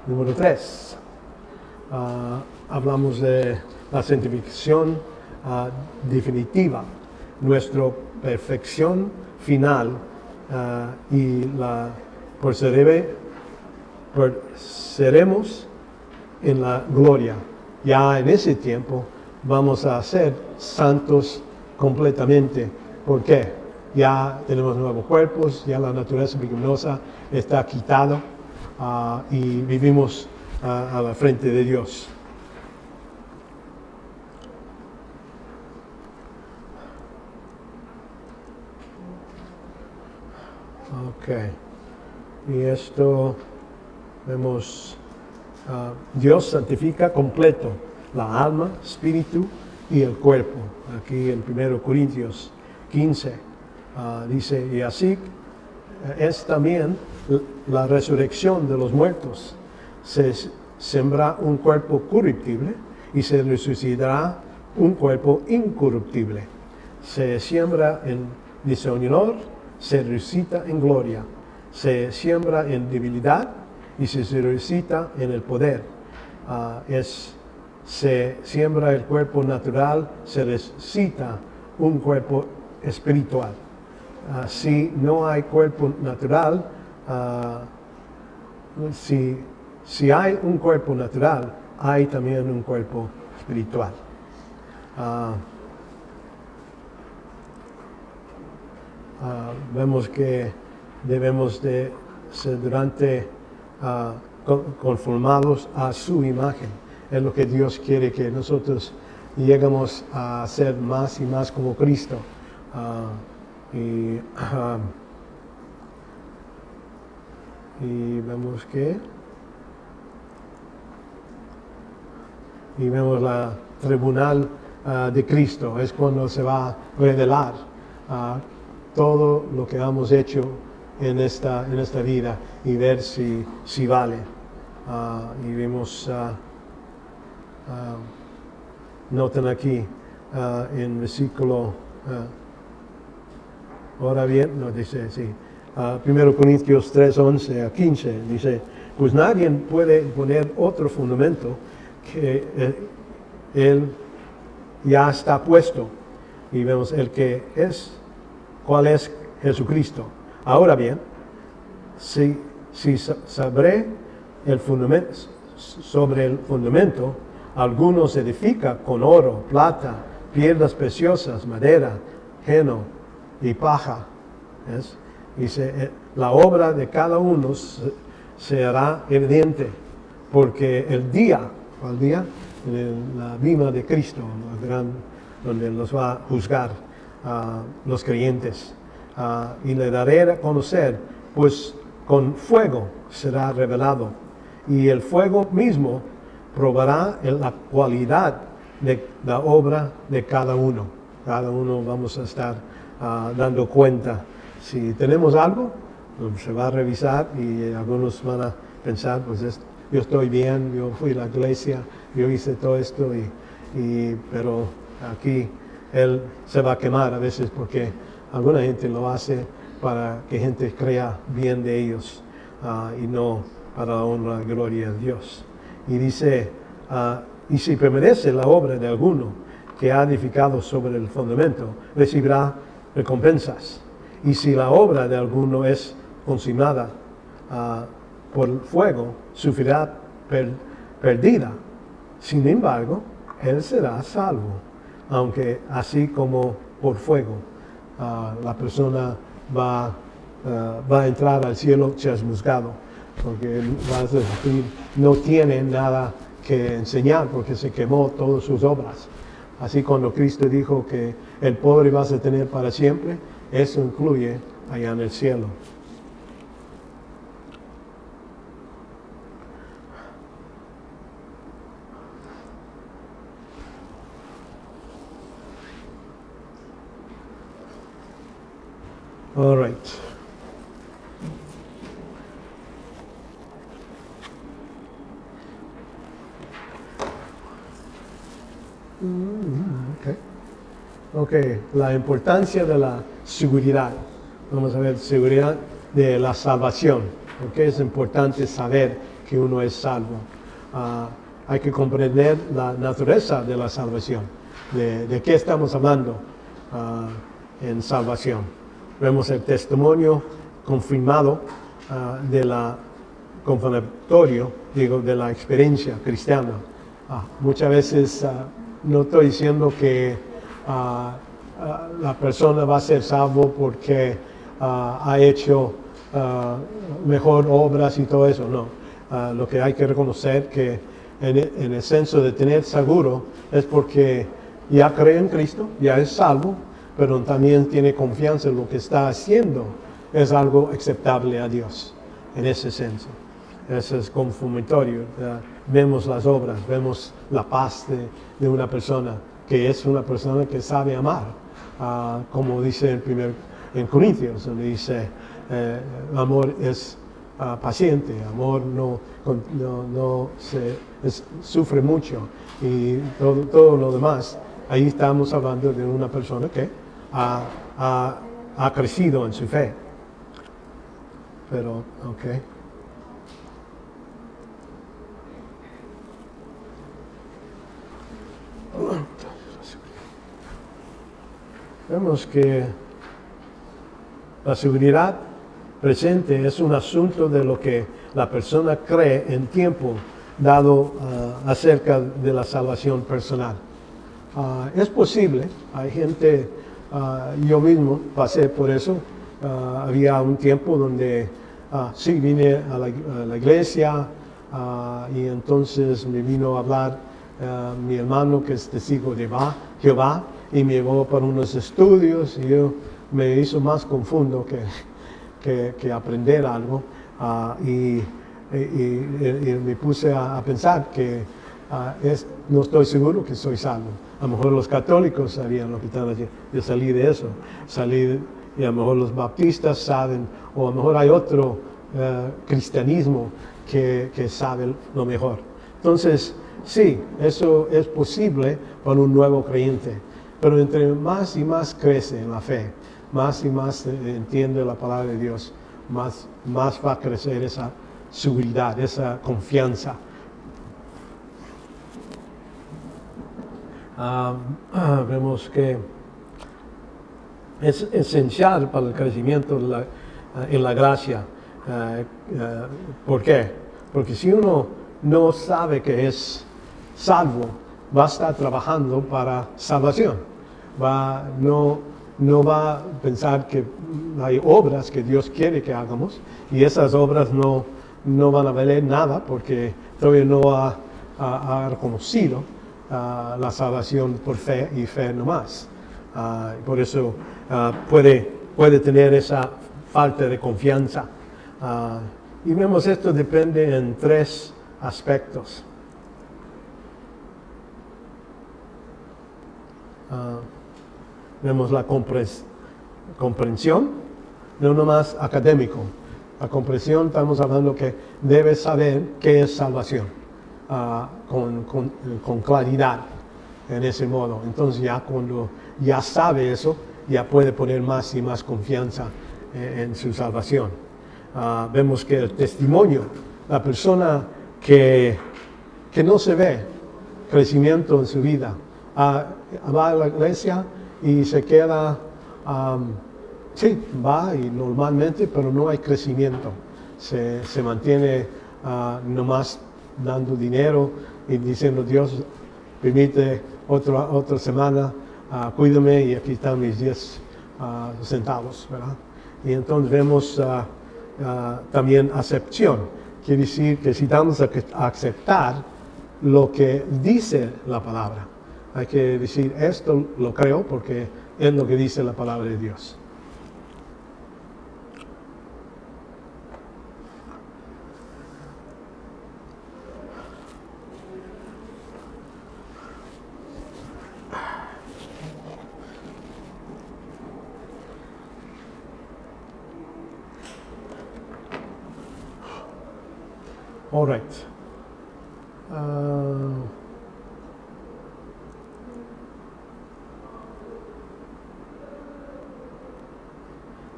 Número 3. Hablamos de la santificación definitiva, nuestra perfección final y seremos en la gloria. Ya en ese tiempo vamos a ser santos completamente. ¿Por qué? Ya tenemos nuevos cuerpos, ya la naturaleza pecaminosa está quitada y vivimos a la frente de Dios. Ok. Y esto vemos, Dios santifica completo la alma, espíritu y el cuerpo. Aquí en 1 Corintios 15 dice: y así es también la resurrección de los muertos. Se sembra un cuerpo corruptible y se resucitará un cuerpo incorruptible. Se siembra en deshonor, se resucita en gloria. Se siembra en debilidad y se resucita en el poder. Se siembra el cuerpo natural, se resucita un cuerpo espiritual. Si no hay cuerpo natural, si hay un cuerpo natural, hay también un cuerpo espiritual. Vemos que debemos de ser conformados a su imagen. Es lo que Dios quiere, que nosotros lleguemos a ser más y más como Cristo. Y vemos la tribunal de Cristo. Es cuando se va a revelar todo lo que hemos hecho en esta vida y ver si vale. Y vemos, noten aquí en versículo, ahora bien, no dice así, 1 Corintios 3, 11 a 15, dice, pues nadie puede poner otro fundamento que él ya está puesto. Y vemos el que es, ¿cuál es Jesucristo? Ahora bien, si sobre el fundamento, algunos edifican con oro, plata, piedras preciosas, madera, heno y paja. ¿Ves? Dice, la obra de cada uno se hará evidente, porque el día, la bima de Cristo, donde nos va a juzgar a los creyentes, y le daré a conocer, pues con fuego será revelado, y el fuego mismo probará la cualidad de la obra de cada uno. Cada uno vamos a estar dando cuenta. Si tenemos algo, se va a revisar y algunos van a pensar, pues yo estoy bien, yo fui a la iglesia, yo hice todo esto, pero aquí él se va a quemar a veces porque alguna gente lo hace para que gente crea bien de ellos y no para la honra y gloria de Dios. Y dice, y si permanece la obra de alguno que ha edificado sobre el fundamento, recibirá recompensas. Y si la obra de alguno es consumada por fuego, sufrirá pérdida. Sin embargo, él será salvo, aunque así como por fuego. La persona va a entrar al cielo chasmuscado, porque va a decir, no tiene nada que enseñar, porque se quemó todas sus obras. Así cuando Cristo dijo que el pobre vas a tener para siempre, eso incluye allá en el cielo. All right. Okay. La importancia de la seguridad. Vamos a ver, seguridad de la salvación. Porque es importante saber que uno es salvo. Hay que comprender la naturaleza de la salvación. De qué estamos hablando en salvación. Vemos el testimonio confirmado confirmatorio, de la experiencia cristiana. Muchas veces no estoy diciendo que la persona va a ser salvo porque ha hecho mejor obras y todo eso, no. Lo que hay que reconocer que en el senso de tener seguro es porque ya cree en Cristo, ya es salvo, pero también tiene confianza en lo que está haciendo. Es algo aceptable a Dios, en ese senso. Eso es confirmatorio. Vemos las obras, vemos la paz de una persona, que es una persona que sabe amar. Como dice en Corintios, donde dice, amor es paciente, amor sufre mucho, y todo lo demás. Ahí estamos hablando de una persona que ha crecido en su fe. Pero, ok. Vemos que la seguridad presente es un asunto de lo que la persona cree en tiempo dado acerca de la salvación personal. Es posible, hay gente, yo mismo pasé por eso, había un tiempo donde sí vine a la iglesia y entonces me vino a hablar mi hermano que es testigo de Jehová y me llevó para unos estudios y yo me hizo más confundo que aprender algo y me puse a pensar que no estoy seguro que soy salvo. A lo mejor los católicos sabían lo que estaba haciendo. Yo salí de eso, y a lo mejor los bautistas saben, o a lo mejor hay otro cristianismo que sabe lo mejor. Entonces, sí, eso es posible para un nuevo creyente, pero entre más y más crece en la fe, más y más entiende la palabra de Dios, más va a crecer esa seguridad, esa confianza. Vemos que es esencial para el crecimiento en la gracia. ¿Por qué? Porque si uno no sabe que es salvo, va a estar trabajando para salvación. No va a pensar que hay obras que Dios quiere que hagamos y esas obras no van a valer nada porque todavía no ha reconocido la salvación por fe y fe nomás. Por eso puede tener esa falta de confianza. Y vemos esto depende en tres aspectos. Vemos la comprensión, no nomás académico. La comprensión, estamos hablando que debes saber qué es salvación, con claridad en ese modo. Entonces ya cuando ya sabe eso, ya puede poner más y más confianza en su salvación. Vemos que el testimonio, la persona que no se ve crecimiento en su vida, va a la iglesia y se queda, sí, va y normalmente, pero no hay crecimiento. Se mantiene nomás dando dinero y diciendo, Dios, permite otra semana, cuídame y aquí están mis 10 centavos, ¿verdad? Y entonces vemos también acepción. Quiere decir que necesitamos aceptar lo que dice la palabra. Hay que decir, esto lo creo porque es lo que dice la palabra de Dios. All right.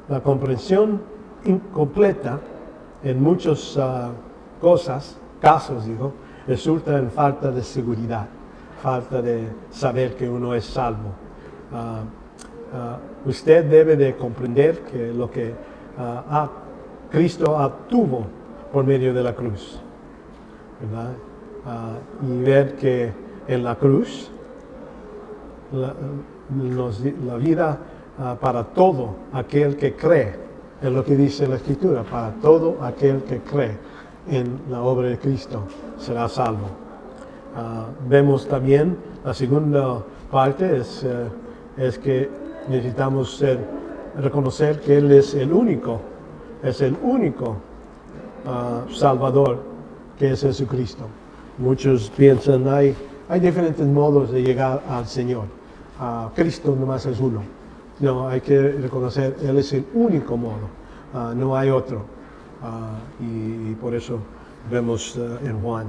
La comprensión incompleta en muchas casos, resulta en falta de seguridad, falta de saber que uno es salvo. Usted debe de comprender que lo que Cristo obtuvo por medio de la cruz, ¿verdad? Y ver que en la cruz la vida para todo aquel que cree en lo que dice la Escritura, para todo aquel que cree en la obra de Cristo será salvo. Vemos también la segunda parte es que necesitamos reconocer que Él es el único Salvador, que es Jesucristo. Muchos piensan hay diferentes modos de llegar al Señor. Cristo nomás es uno. No, hay que reconocer, Él es el único modo, no hay otro. Y por eso vemos en Juan.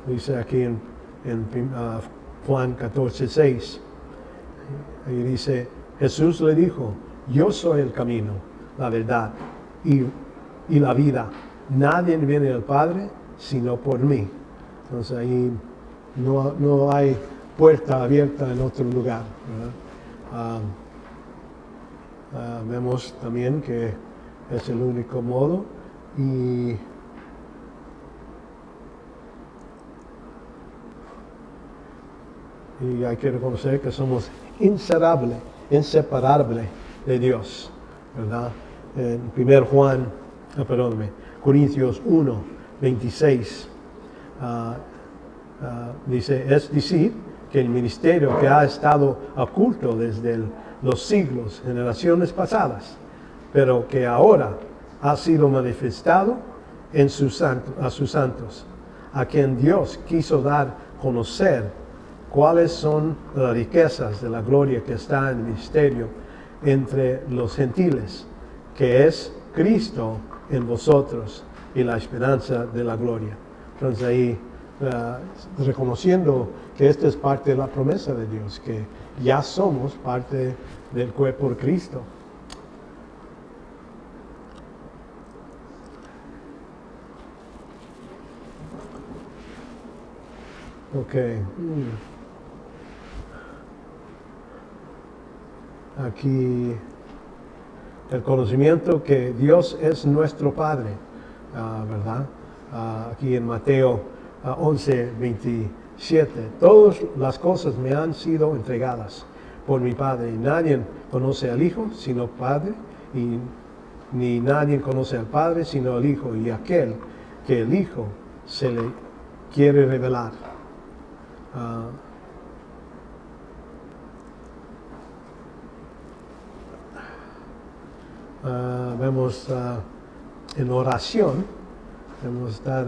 Dice aquí en Juan 14:6, y dice, Jesús le dijo, yo soy el camino, la verdad y la vida. Nadie viene al Padre sino por mí. Entonces ahí no hay puerta abierta en otro lugar, ¿verdad? Vemos también que es el único modo y hay que reconocer que somos inseparables de Dios, ¿verdad? En 1 Corintios 1, 26, dice, es decir, que el ministerio que ha estado oculto desde los siglos, generaciones pasadas, pero que ahora ha sido manifestado a sus santos, a quien Dios quiso dar a conocer cuáles son las riquezas de la gloria que está en el misterio entre los gentiles, que es Cristo en vosotros y la esperanza de la gloria. Entonces ahí, reconociendo que esta es parte de la promesa de Dios, que ya somos parte del cuerpo de Cristo. Ok. Aquí el conocimiento que Dios es nuestro Padre, ¿verdad? Aquí en Mateo 11, 27, todas las cosas me han sido entregadas por mi Padre, y nadie conoce al Hijo sino Padre, y ni nadie conoce al Padre sino al Hijo, y aquel que el Hijo se le quiere revelar. Vemos en oración, debemos estar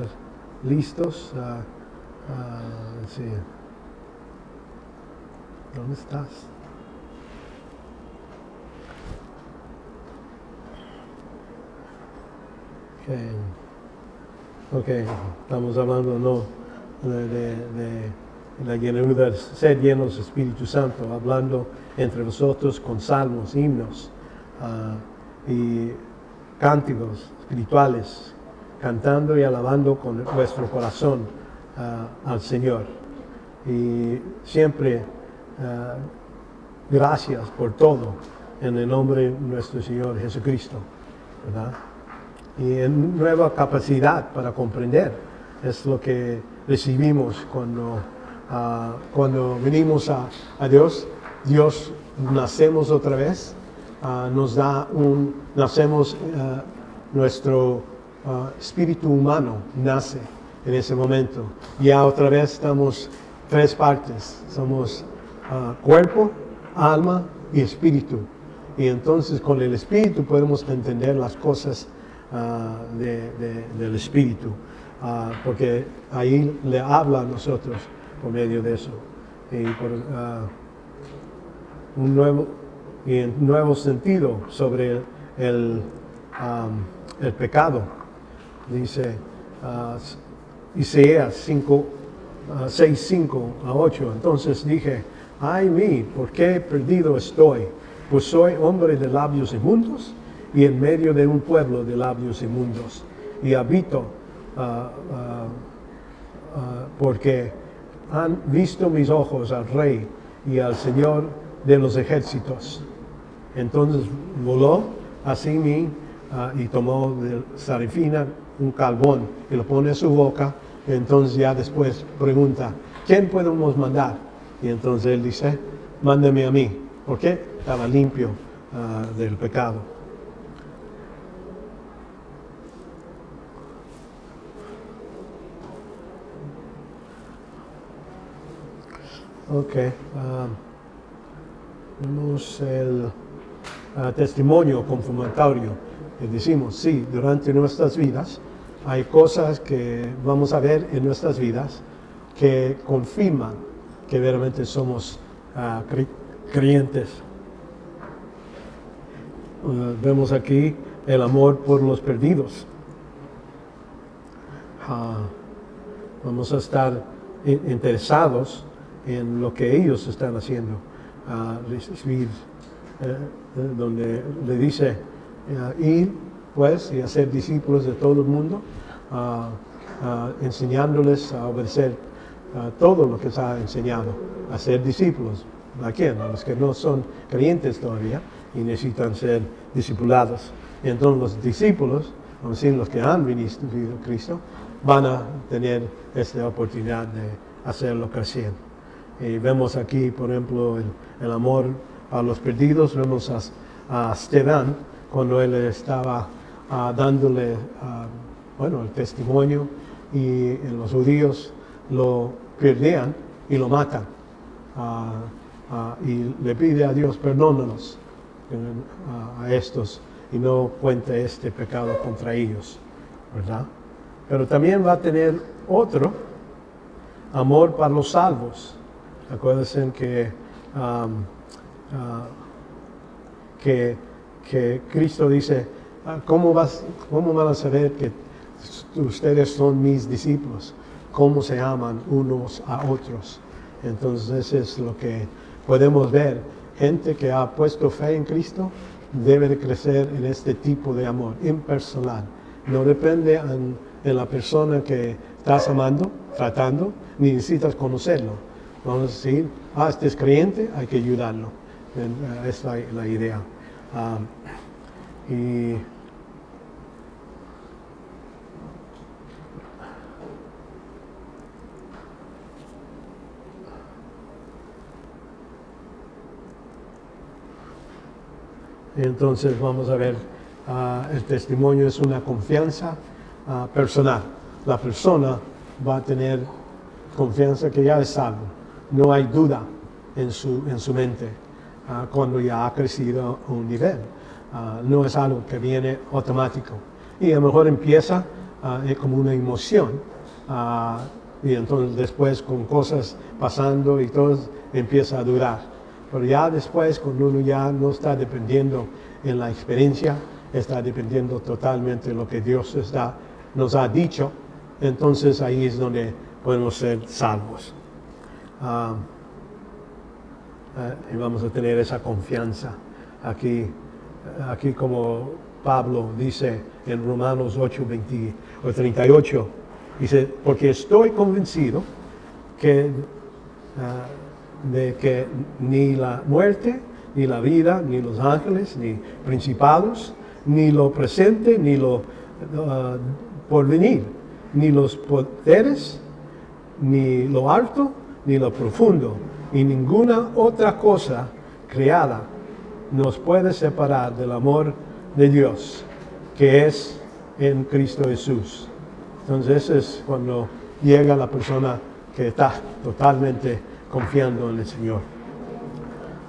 listos. Sí. ¿Dónde estás? Ok, estamos hablando de la llenura, ser llenos del Espíritu Santo, hablando entre vosotros con salmos, himnos y cánticos espirituales, cantando y alabando con vuestro corazón al Señor. Y siempre gracias por todo en el nombre de nuestro Señor Jesucristo, ¿verdad? Y en nueva capacidad para comprender es lo que recibimos cuando venimos a Dios. Dios nacemos otra vez, nacemos, nuestro espíritu humano nace en ese momento. Ya otra vez estamos tres partes, somos cuerpo, alma y espíritu. Y entonces con el espíritu podemos entender las cosas del espíritu, porque ahí le habla a nosotros por medio de eso. Y por un nuevo sentido sobre el pecado. Dice Isaías 6, 5 a 8. Entonces dije, ay mí, ¿por qué perdido estoy? Pues soy hombre de labios inmundos y en medio de un pueblo de labios inmundos. Y habito porque han visto mis ojos al Rey y al Señor de los ejércitos. Entonces voló así mí y tomó de Sarifina un carbón y lo pone en su boca. Y entonces ya después pregunta, ¿quién podemos mandar? Y entonces él dice, mándame a mí. ¿Por qué? Estaba limpio del pecado. Ok. Vemos el testimonio confirmatorio que decimos, sí, durante nuestras vidas hay cosas que vamos a ver en nuestras vidas que confirman que realmente somos creyentes. Vemos aquí el amor por los perdidos. Vamos a estar interesados en lo que ellos están haciendo. Recibir, donde le dice ir pues y hacer discípulos de todo el mundo, enseñándoles a obedecer todo lo que se ha enseñado, a ser discípulos. ¿A quién? A los que no son creyentes todavía y necesitan ser discipulados. Y entonces los discípulos, vamos a decir, los que han venido a Cristo, van a tener esta oportunidad de hacerlo crecer. Y vemos aquí, por ejemplo, el amor a los perdidos. Vemos a Esteban cuando él estaba dándole el testimonio, y los judíos lo perdían y lo matan. Y le pide a Dios, perdónanos a estos y no cuente este pecado contra ellos, ¿verdad? Pero también va a tener otro amor para los salvos. Acuérdense que Cristo dice, ¿cómo van a saber que ustedes son mis discípulos? ¿Cómo se aman unos a otros? Entonces eso es lo que podemos ver. Gente que ha puesto fe en Cristo debe de crecer en este tipo de amor impersonal. No depende de la persona que estás amando, tratando, ni necesitas conocerlo. Vamos a decir, este es creyente, hay que ayudarlo. Esa es la idea. Entonces vamos a ver, el testimonio es una confianza personal. La persona va a tener confianza que ya es salvo. No hay duda en su mente cuando ya ha crecido a un nivel. No es algo que viene automático. Y a lo mejor empieza como una emoción. Y entonces después con cosas pasando y todo empieza a durar. Pero ya después, cuando uno ya no está dependiendo en la experiencia, está dependiendo totalmente de lo que Dios nos ha dicho, entonces ahí es donde podemos ser salvos. Y vamos a tener esa confianza. Aquí como Pablo dice en Romanos 8:38, dice, porque estoy convencido de que ni la muerte, ni la vida, ni los ángeles, ni principados, ni lo presente, ni lo porvenir, ni los poderes, ni lo alto, ni lo profundo, y ninguna otra cosa creada nos puede separar del amor de Dios, que es en Cristo Jesús. Entonces eso es cuando llega la persona que está totalmente confiando en el Señor.